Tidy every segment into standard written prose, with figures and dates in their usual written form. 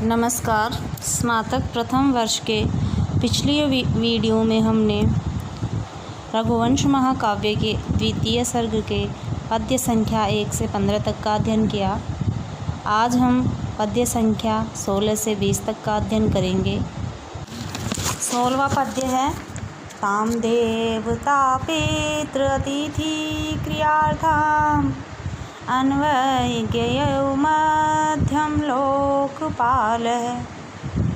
नमस्कार। स्नातक प्रथम वर्ष के पिछली वीडियो में हमने रघुवंश महाकाव्य के द्वितीय सर्ग के पद्य संख्या 1 से 15 तक का अध्ययन किया। आज हम पद्य संख्या 16 से 20 तक का अध्ययन करेंगे। 16वां पद्य है ताम देवता पितृ अतिथि क्रियार्थम अन्वय्यौ मध्यम लोकपाल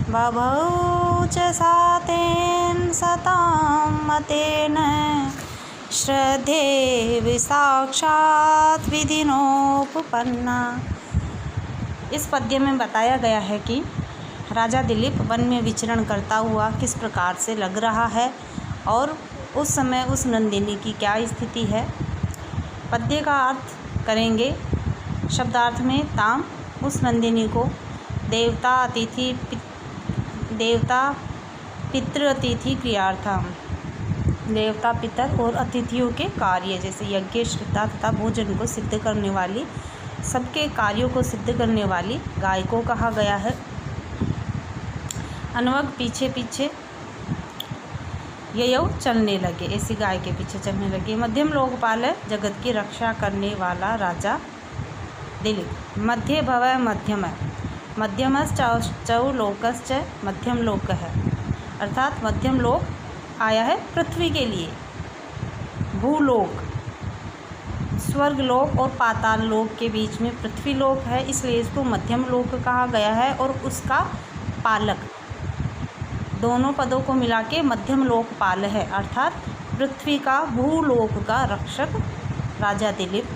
बभौ च सातेन सतां मतेन श्रद्धे साक्षात् विधिनोपपन्ना। इस पद्य में बताया गया है कि राजा दिलीप वन में विचरण करता हुआ किस प्रकार से लग रहा है और उस समय उस नंदिनी की क्या स्थिति है। पद्य का अर्थ करेंगे। शब्दार्थ में ताम उस नंदिनी को देवता पितृ अतिथि क्रियार्थम देवता पितर और अतिथियों के कार्य जैसे यज्ञ श्रद्धा तथा भोजन को सिद्ध करने वाली सबके कार्यों को सिद्ध करने वाली गाय को कहा गया है। अनवग पीछे पीछे ययौ चलने लगे, ऐसी गाय के पीछे चलने लगे। मध्यम लोकपाल है जगत की रक्षा करने वाला राजा दिलीप। मध्य भवय मध्यम है मध्यमश्च चौ लोकश्च मध्यम लोक है, अर्थात मध्यम लोक आया है पृथ्वी के लिए। भूलोक स्वर्ग लोक और पाताल लोक के बीच में पृथ्वी लोक है, इसलिए इसको मध्यम लोक कहा गया है। और उसका पालक दोनों पदों को मिला के मध्यम लोकपाल है, अर्थात पृथ्वी का भूलोक का रक्षक राजा दिलीप।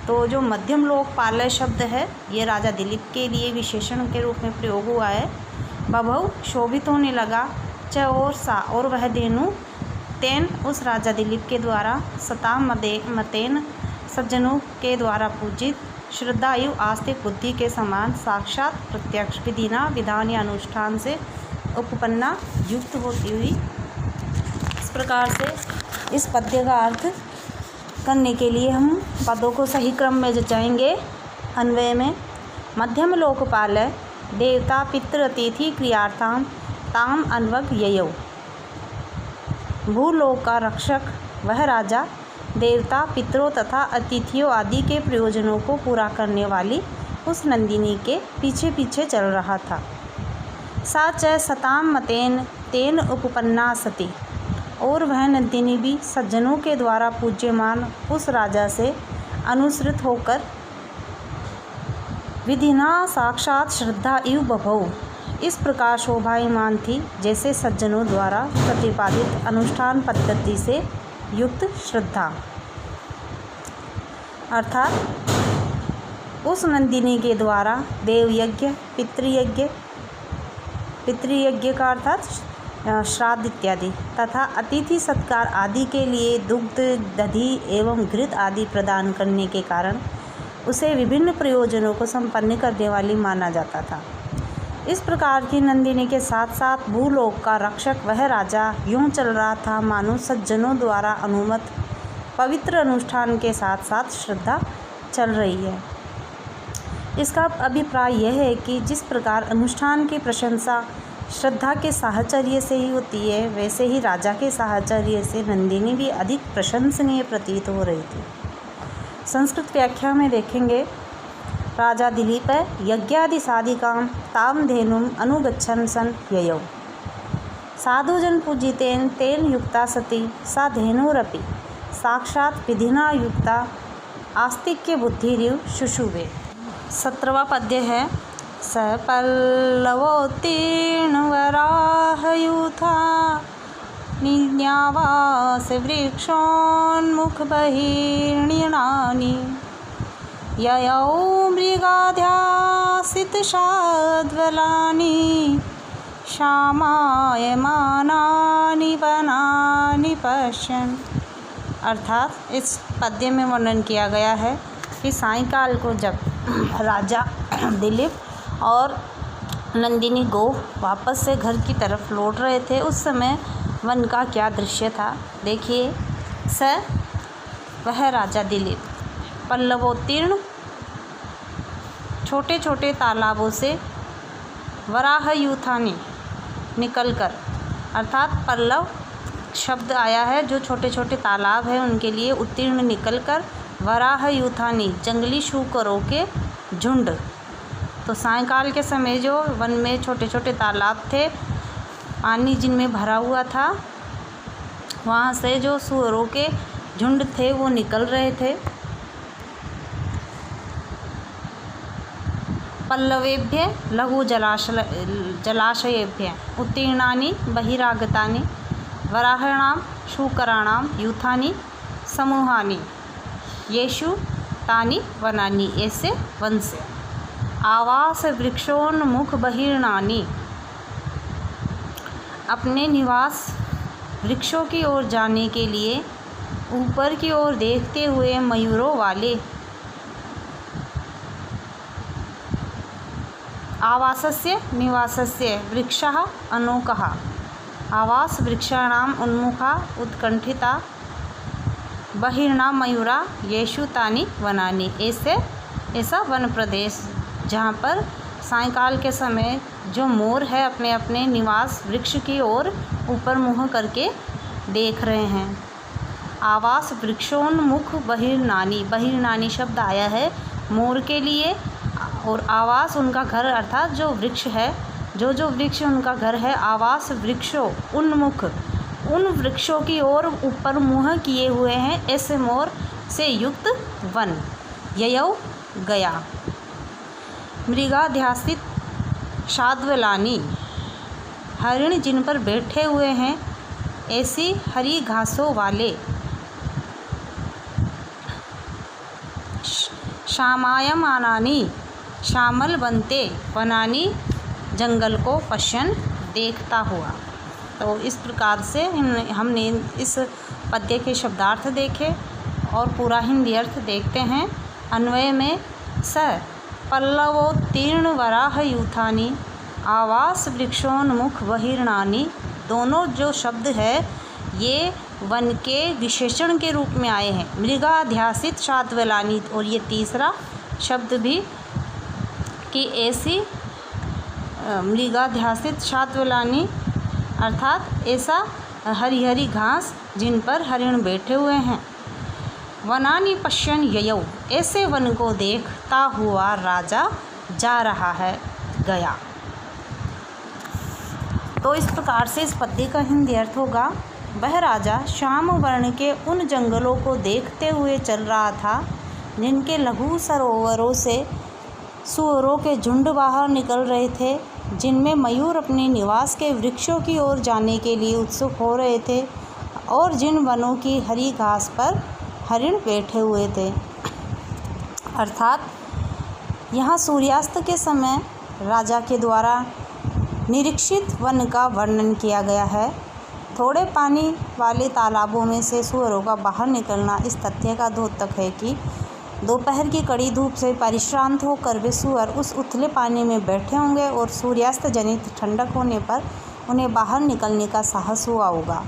तो जो मध्यम लोकपाल शब्द है ये राजा दिलीप के लिए विशेषण के रूप में प्रयोग हुआ है। बभौ शोभित होने लगा, च और सा और वह धेनु, तेन उस राजा दिलीप के द्वारा, सताम मतेन सज्जनों के द्वारा पूजित, श्रद्धायु आस्तिक बुद्धि के समान, साक्षात प्रत्यक्ष विधिना विधान या अनुष्ठान से उपपन्ना युक्त होती हुई। इस प्रकार से इस पद्य का अर्थ करने के लिए हम पदों को सही क्रम में जचाएंगे। अन्वय में मध्यम लोकपाल देवता पितृ अतिथि क्रियार्थाम ताम अन्वग ययौ। भूलोक का रक्षक वह राजा देवता पितरों तथा अतिथियों आदि के प्रयोजनों को पूरा करने वाली उस नंदिनी के पीछे पीछे चल रहा था। सा च सताम मतेन तेन उपपन्ना सती और वह नंदिनी भी सज्जनों के द्वारा पूज्यमान उस राजा से अनुसृत होकर विधिना साक्षात श्रद्धा इव बभौ इस प्रकार शोभायमान थी जैसे सज्जनों द्वारा प्रतिपादित अनुष्ठान पद्धति से युक्त श्रद्धा। अर्थात उस नंदिनी के द्वारा देवयज्ञ पितृयज्ञ का अर्थात श्राद्ध इत्यादि तथा अतिथि सत्कार आदि के लिए दुग्ध दधि एवं घृत आदि प्रदान करने के कारण उसे विभिन्न प्रयोजनों को संपन्न करने वाली माना जाता था। इस प्रकार की नंदिनी के साथ साथ भूलोक का रक्षक वह राजा यूँ चल रहा था मानो सज्जनों द्वारा अनुमत पवित्र अनुष्ठान के साथ साथ श्रद्धा चल रही है। इसका अभिप्राय यह है कि जिस प्रकार अनुष्ठान की प्रशंसा श्रद्धा के साहचर्य से ही होती है, वैसे ही राजा के साहचर्य से नंदिनी भी अधिक प्रशंसनीय प्रतीत हो रही थी। संस्कृत व्याख्या में देखेंगे, राजा दिलीप यज्ञादि साधिकां ताम धेनुम अनुगच्छन् सन ययौ। साधुजन पूजितेन तेन युक्ता सती सा धेनुरपि साक्षात विधिना युक्ता आस्तिक्य बुद्धिरिव शुशुभे। 17वां पद्य है स पल्लवोत्तीर्ण वराहयूथा निन्यावास वृक्षोन्मुख बहिर्णीनानि ययौ मृगाध्यासित शाद्वलानि श्यामायमानानि वनानि पश्यन्। अर्थात इस पद्य में वर्णन किया गया है कि सायंकाल को जब राजा दिलीप और नंदिनी गो वापस से घर की तरफ लौट रहे थे उस समय वन का क्या दृश्य था। देखिए, वह राजा दिलीप पल्लवोत्तीर्ण छोटे छोटे तालाबों से वराहयूथानि निकलकर, अर्थात पल्लव शब्द आया है जो छोटे छोटे तालाब हैं उनके लिए उत्तीर्ण निकलकर, वराहयूथानि जंगली शूकरों के झुंड। तो सायंकाल के समय जो वन में छोटे छोटे तालाब थे, पानी जिनमें भरा हुआ था, वहाँ से जो सुअरों के झुंड थे वो निकल रहे थे। पल्लवेभ्य लघु जलाशयेभ्य उत्तीर्णानि बहिरागतानि वराहाणां शूकराणां यूथानि समूहानि येषु तानि वनानि। ऐसे वन से आवास वृक्षोन्मुख बहिर्णानि, अपने निवास वृक्षों की ओर जाने के लिए ऊपर की ओर देखते हुए मयूरों वाले। आवासस्य निवासस्य वृक्षः अनोकः, आवास वृक्षाणाम् उन्मुखा उत्कंठिता बहिर्णा मयूरा येषु तानि वनानि। ऐसा वन प्रदेश जहाँ पर सायंकाल के समय जो मोर है अपने अपने निवास वृक्ष की ओर ऊपर मुँह करके देख रहे हैं। आवास वृक्षोन्मुख बहिर्नानी, बहिर्नानी शब्द आया है मोर के लिए, और आवास उनका घर अर्थात जो वृक्ष है, जो वृक्ष उनका घर है, आवास वृक्षों उन्मुख, उन वृक्षों की ओर ऊपर मुँह किए हुए हैं, ऐसे मोर से युक्त वन। ययौ गया, मृगाध्यासित शाद्वलानी, हरिण जिन पर बैठे हुए हैं, ऐसी हरी घासों वाले। श्यामायमानानि, श्यामल बनते वनानी, जंगल को पश्यन देखता हुआ। तो इस प्रकार से हमने इस पद्य के शब्दार्थ देखे और पूरा हिंदी अर्थ देखते हैं। अन्वय में स पल्लवोत्तीर्ण वराहयूथानि आवास वृक्षोन्मुख बहिर्णानि, दोनों जो शब्द है ये वन के विशेषण के रूप में आए हैं। मृगाध्यासित शाद्वलानी, और ये तीसरा शब्द भी कि ऐसी मृगाध्यासित शाद्वलानी अर्थात ऐसा हरी हरी घास जिन पर हरिण बैठे हुए हैं। वनानि पश्यन ययौ, ऐसे वन को देखता हुआ राजा जा रहा है, गया। तो इस प्रकार से इस पद्य का हिंदी अर्थ होगा, वह राजा श्याम वर्ण के उन जंगलों को देखते हुए चल रहा था जिनके लघु सरोवरों से सुअरों के झुंड बाहर निकल रहे थे, जिनमें मयूर अपने निवास के वृक्षों की ओर जाने के लिए उत्सुक हो रहे थे, और जिन वनों की हरी घास पर हरिण बैठे हुए थे। अर्थात यहाँ सूर्यास्त के समय राजा के द्वारा निरीक्षित वन का वर्णन किया गया है। थोड़े पानी वाले तालाबों में से सुअरों का बाहर निकलना इस तथ्य का द्योतक है कि दोपहर की कड़ी धूप से परिश्रांत होकर वे सुअर उस उथले पानी में बैठे होंगे और सूर्यास्त जनित ठंडक होने पर उन्हें बाहर निकलने का साहस हुआ होगा।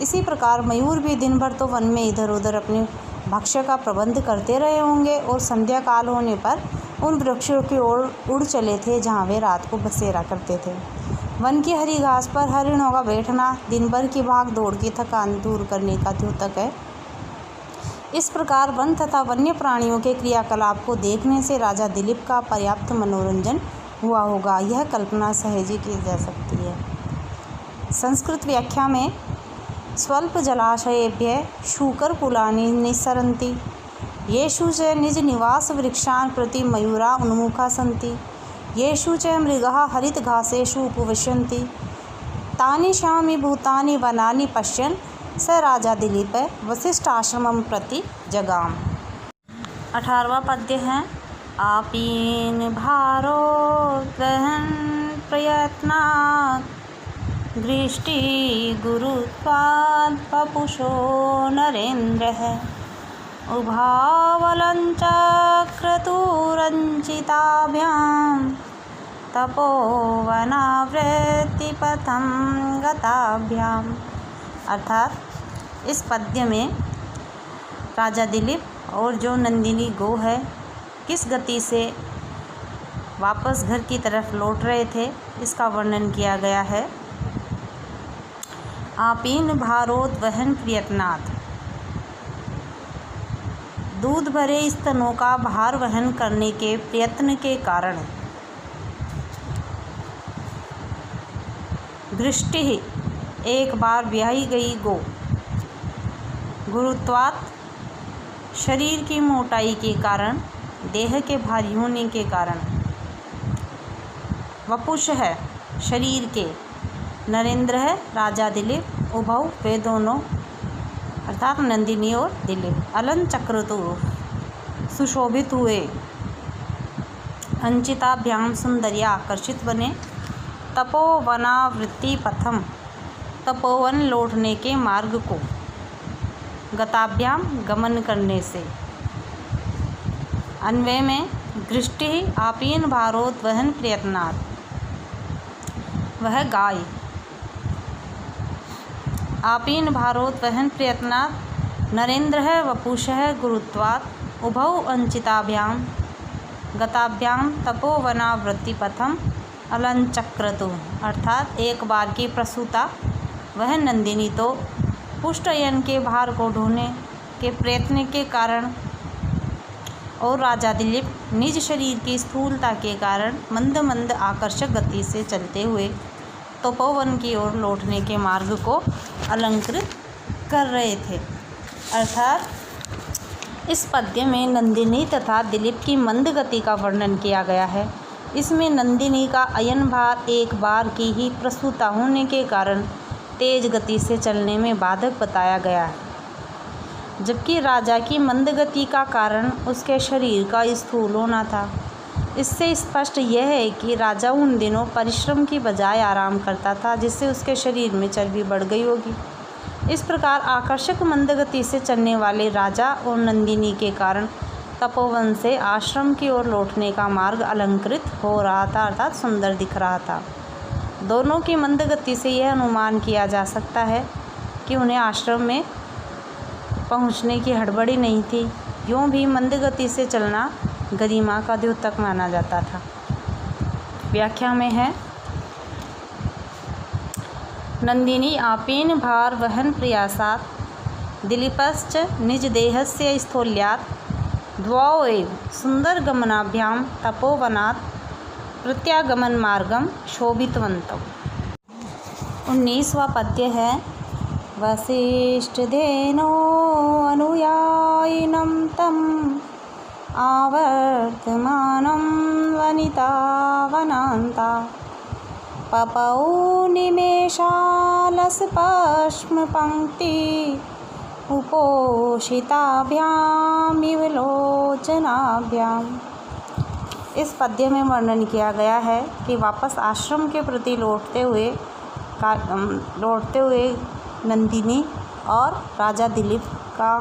इसी प्रकार मयूर भी दिन भर तो वन में इधर उधर अपने भक्ष्य का प्रबंध करते रहे होंगे और संध्या काल होने पर उन वृक्षों की ओर उड़ चले थे जहाँ वे रात को बसेरा करते थे। वन की हरी घास पर हरिणों का बैठना दिन भर की भाग दौड़ की थकान दूर करने का द्योतक है। इस प्रकार वन तथा वन्य प्राणियों के क्रियाकलाप को देखने से राजा दिलीप का पर्याप्त मनोरंजन हुआ होगा, यह कल्पना सहजी की जा सकती है। संस्कृत व्याख्या में स्वल्प जलाशयेभ्य शूकरकुलानि निस्सरन्ति, येषु च निज निवास वृक्षान् प्रति मयूरा उन्मुखा सन्ति, येषु च मृगाः हरित घासेषु उपविशन्ति, तानि श्यामि भूतानि वनानि पश्यन् स राजा दिलीप वशिष्ठ आश्रमं प्रति जगाम। 18वां पद्य है। आपीन भारोद्वहन प्रयत्नात् दृष्टि गुरुत्वात् पपुषो नरेन्द्रः, उभावलञ्चक्रतुरञ्चिताभ्यां तपोवनावृत्तिपथं गताभ्याम। अर्थात इस पद्य में राजा दिलीप और जो नंदिनी गो है किस गति से वापस घर की तरफ लौट रहे थे, इसका वर्णन किया गया है। आपीन भारोद्वहन प्रयत्नात्, दूध भरे स्तनों का भार वहन करने के प्रयत्न के कारण। दृष्टि, एक बार ब्याही गई गो। गुरुत्वात्, शरीर की मोटाई के कारण, देह के भारी होने के कारण। वपुष है, शरीर के। नरेंद्र है, राजा दिलीप। उभौ, वे दोनों अर्थात नंदिनी और दिलीप। अलंग चक्रतु, सुशोभित हुए। अंचिताभ्याम, सुंदरिया आकर्षित बने। तपोवनावृत्ति पथम, तपोवन लौटने के मार्ग को। गताभ्याम, गमन करने से। अन्वय में दृष्टि आपीन भारोद्वहन प्रयत्नात्, वह गाय। आपीन भारोद्वहन प्रयत्नात्, नरेंद्र है, वपुष है, गुरुत्वात्। उभौ अंचिताभ्याम, गताभ्याम, तपोवनावृत्ति पथम, अलंचक्रतु, अर्थात एक बार की प्रसूता वह नंदिनी तो पुष्टयन के भार को ढोने के प्रयत्न के कारण और राजा दिलीप निज शरीर की स्थूलता के कारण मंद मंद आकर्षक गति से चलते हुए तपोवन की ओर लौटने के मार्ग को अलंकृत कर रहे थे। अर्थात इस पद्य में नंदिनी तथा दिलीप की मंद गति का वर्णन किया गया है। इसमें नंदिनी का अयन भार एक बार की ही प्रसूता होने के कारण तेज गति से चलने में बाधक बताया गया है, जबकि राजा की मंद गति का कारण उसके शरीर का स्थूल होना था। इससे स्पष्ट यह है कि राजा उन दिनों परिश्रम की बजाय आराम करता था, जिससे उसके शरीर में चर्बी बढ़ गई होगी। इस प्रकार आकर्षक मंद गति से चलने वाले राजा और नंदिनी के कारण तपोवन से आश्रम की ओर लौटने का मार्ग अलंकृत हो रहा था, अर्थात सुंदर दिख रहा था। दोनों की मंद गति से यह अनुमान किया जा सकता है कि उन्हें आश्रम में पहुंचने की हड़बड़ी नहीं थी। यूँ भी मंद गति से चलना गरिमा का द्योतक माना जाता था। व्याख्या में है, नंदिनी आपीन भार वहन प्रयासात् दिलीपश्च निज देहस्य स्थौल्यात् द्वौ एव सुंदर गमनाभ्याम तपोवनात् प्रत्यागमन मार्गम शोभितवन्तौ। 19वां पद्य है, वसिष्ठधेनो अनुयायिनं तम् आवर्तमानं वनिता वनान्ता पपौ निमेषालसपश्मपङ्क्ति उपोषिताभ्याम इव लोचनाभ्याम। इस पद्य में वर्णन किया गया है कि वापस आश्रम के प्रति लौटते हुए नंदिनी और राजा दिलीप का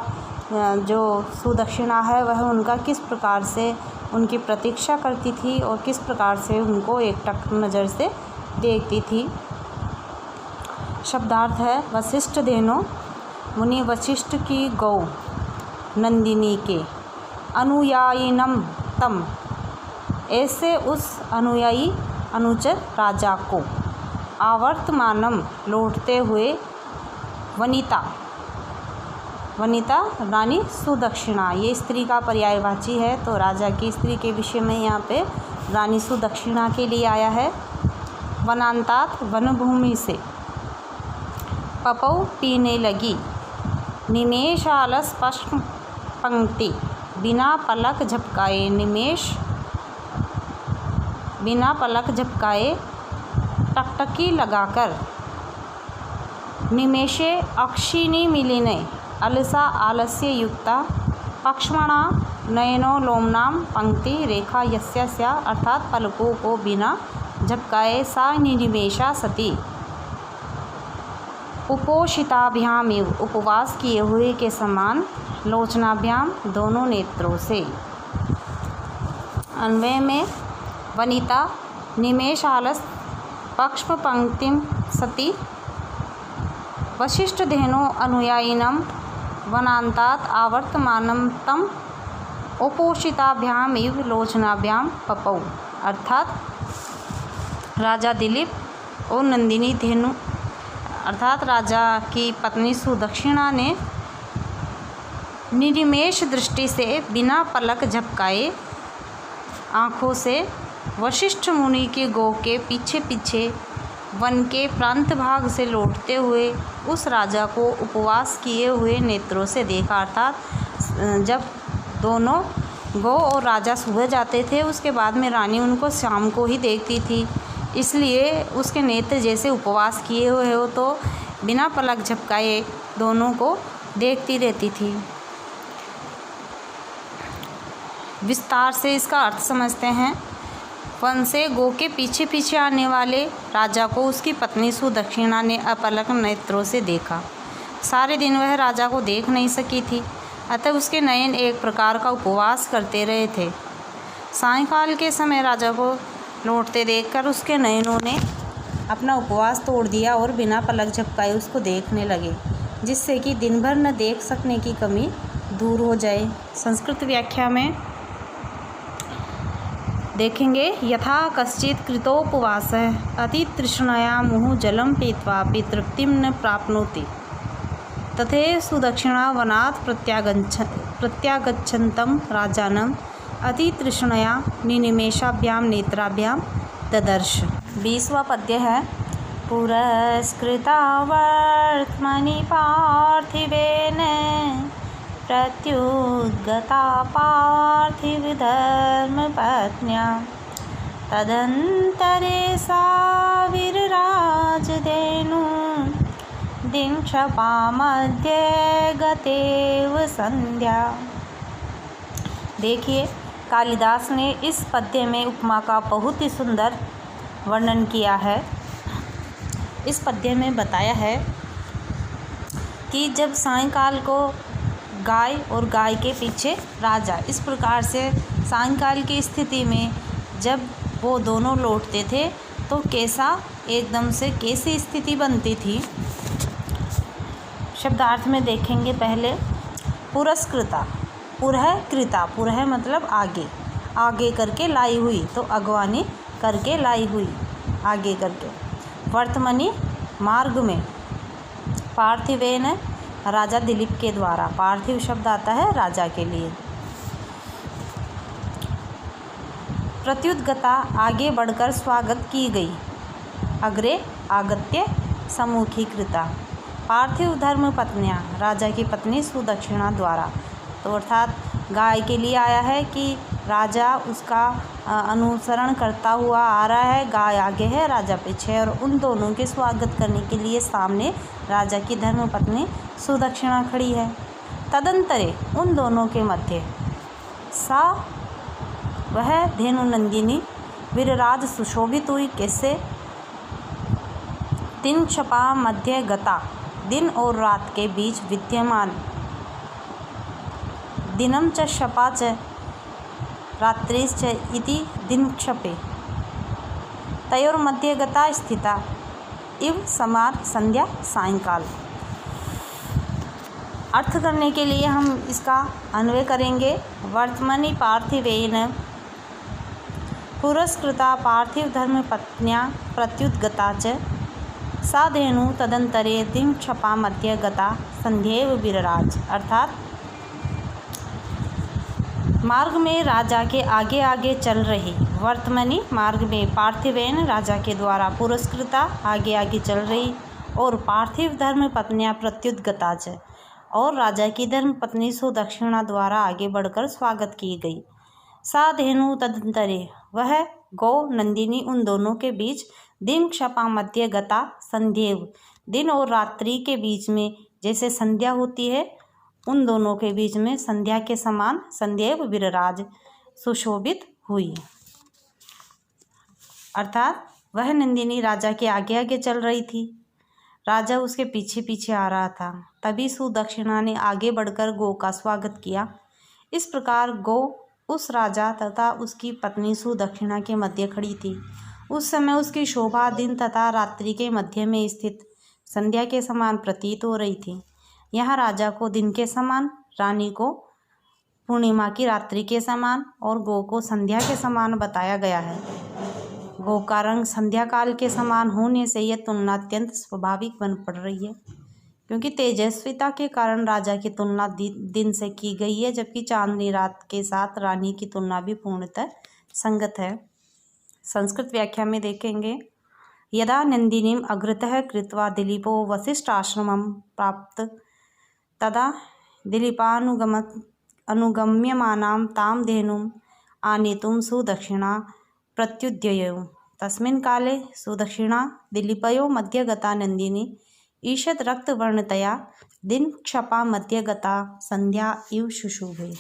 जो सुदक्षिणा है वह उनका किस प्रकार से उनकी प्रतीक्षा करती थी और किस प्रकार से उनको एकटक नज़र से देखती थी। शब्दार्थ है, वशिष्ठ धेनो, मुनि वशिष्ठ की गौ नंदिनी के, अनुयायिनम तम, ऐसे उस अनुयायी अनुचर राजा को, आवर्तमानम लौटते हुए, वनिता, वनिता रानी सुदक्षिणा, ये स्त्री का पर्यायवाची है, तो राजा की स्त्री के विषय में यहाँ पे रानी सुदक्षिणा के लिए आया है। वनांतात, वनभूमि से। पपौ, पीने लगी। निमेषालस पश्म पंक्ति, बिना पलक झपकाए, निमेष बिना पलक झपकाए, टकटकी लगाकर। निमेषे अक्षिणी मिलिने, अलसा आलस्य युक्ता, पक्ष्मणा नयनो लोमनाम पंक्ति रेखा यस्या, अर्थात पलकों को बिना झपकाए सा निनिमेषा सती। उपोषिताभ्याम एव, उपवास किए हुए के समान, लोचनाभ्याम दोनों नेत्रों से। अन्वय में वनिता निमेषालस पक्ष्म पंक्तिम सती वशिष्ठ धेनो अनुयायिनम वनांतात आवर्तमानम तम उपोषिताभ्याम इव लोचनाभ्याम पपौ। अर्थात राजा दिलीप और नंदिनी धेनु अर्थात राजा की पत्नी सुदक्षिणा ने निर्निमेष दृष्टि से बिना पलक झपकाए आँखों से वशिष्ठ मुनि के गो के पीछे पीछे वन के प्रांत भाग से लौटते हुए उस राजा को उपवास किए हुए नेत्रों से देखा। अर्थात जब दोनों गो और राजा सुबह जाते थे, उसके बाद में रानी उनको शाम को ही देखती थी, इसलिए उसके नेत्र जैसे उपवास किए हुए हो तो बिना पलक झपकाए दोनों को देखती रहती थी। विस्तार से इसका अर्थ समझते हैं। वन से गो के पीछे पीछे आने वाले राजा को उसकी पत्नी सुदक्षिणा ने अपलक नेत्रों से देखा। सारे दिन वह राजा को देख नहीं सकी थी, अतः उसके नयन एक प्रकार का उपवास करते रहे थे। सायंकाल के समय राजा को लौटते देखकर उसके नयनों ने अपना उपवास तोड़ दिया और बिना पलक झपकाए उसको देखने लगे, जिससे कि दिन भर न देख सकने की कमी दूर हो जाए। संस्कृत व्याख्या में देखेंगे, यथा कश्चित कृतोपवासः अतितृष्णया मुहुः जलं पीत्वापि तृप्तिं न प्राप्नोति तथैव सुदक्षिणा वनात् प्रत्यागच्छन्तं राजानम् अतितृष्णया निनिमेषाभ्यां नेत्राभ्यां ददर्श। 20वां पद्य है। पुरस्कृता वर्त्मनि पार्थिवेन प्रत्युद्गता पार्थिवधर्मपत्न्या तदन्तरे सा वीरराजधेनु दिनक्षपामध्ये गतेव संध्या। देखिए, कालिदास ने इस पद्य में उपमा का बहुत ही सुंदर वर्णन किया है। इस पद्य में बताया है कि जब सायंकाल को गाय और गाय के पीछे राजा, इस प्रकार से सायंकाल की स्थिति में जब वो दोनों लौटते थे तो कैसा एकदम से कैसी स्थिति बनती थी। शब्दार्थ में देखेंगे। पहले पुरस्कृता, पुरः कृता, पुरः मतलब आगे, आगे करके लाई हुई, तो अगवानी करके लाई हुई, आगे करके। वर्तमनी मार्ग में, पार्थिवेन राजा दिलीप के द्वारा, पार्थिव शब्द आता है राजा के लिए। प्रत्युद्गता आगे बढ़कर स्वागत की गई, अग्रे आगत्य सम्मुखीकृता। पार्थिव धर्म पत्नियाँ राजा की पत्नी सुदक्षिणा द्वारा, तो अर्थात गाय के लिए आया है कि राजा उसका अनुसरण करता हुआ आ रहा है, गाय आगे है राजा पीछे, और उन दोनों के स्वागत करने के लिए सामने राजा की धर्मपत्नी सुदक्षिणा खड़ी है। तदंतरे उन दोनों के मध्य सा वह धेनु नंदिनी वीरराज सुशोभित हुई। कैसे? दिन क्षपा मध्य गता, दिन और रात के बीच विद्यमान, दिनम च क्षपा च रात्रिश्च इति दिनक्षपे तयोर मध्य गता स्थिता इव समार संध्या सायंकाल। अर्थ करने के लिए हम इसका अन्वय करेंगे। वर्तमनि पार्थिवेन पुरस्कृता पार्थिव धर्म पत्न्या प्रत्युद्गता च सा धेनु तदंतरे दिन क्षपा मध्य गता संध्येव वीरराज। अर्थात मार्ग में राजा के आगे आगे चल रही, वर्तमनी मार्ग में पार्थिवेन राजा के द्वारा पुरस्कृता आगे आगे चल रही, और पार्थिव धर्म पत्नियाँ प्रत्युद्गता च, और राजा की धर्म पत्नी सुदक्षिणा द्वारा आगे बढ़कर स्वागत की गई। सा धेनु तदंतरे वह गौ नंदिनी उन दोनों के बीच, दिन क्षपा मध्य गता संध्येव दिन और रात्रि के बीच में जैसे संध्या होती है, उन दोनों के बीच में संध्या के समान संध्येव वीरराज सुशोभित हुई। अर्थात वह नंदिनी राजा के आगे आगे चल रही थी, राजा उसके पीछे पीछे आ रहा था। तभी सुदक्षिणा ने आगे बढ़कर गौ का स्वागत किया। इस प्रकार गौ उस राजा तथा उसकी पत्नी सुदक्षिणा के मध्य खड़ी थी। उस समय उसकी शोभा दिन तथा रात्रि के मध्य में स्थित संध्या के समान प्रतीत हो रही थी। यहाँ राजा को दिन के समान, रानी को पूर्णिमा की रात्रि के समान और गो को संध्या के समान बताया गया है। गो का रंग संध्या काल के समान होने से यह तुलना अत्यंत स्वाभाविक बन पड़ रही है, क्योंकि तेजस्विता के कारण राजा की तुलना दिन से की गई है, जबकि चांदनी रात के साथ रानी की तुलना भी पूर्णतः संगत है। संस्कृत व्याख्या में देखेंगे, यदा नंदिनीम अग्रतः कृत्वा दिलीपो वसिष्ठाश्रमं प्राप्त तदा दिलीपानुगम्यमानां तां धेनुम् आनेतुं सुदक्षिणा प्रत्युद्ययौ। तस्मिन् काले सुदक्षिणा दिलीपयो मध्ये गता नंदिनी ईषत् रक्तवर्णतया दिनक्षपा मध्ये गता संध्या इव शुशुभे।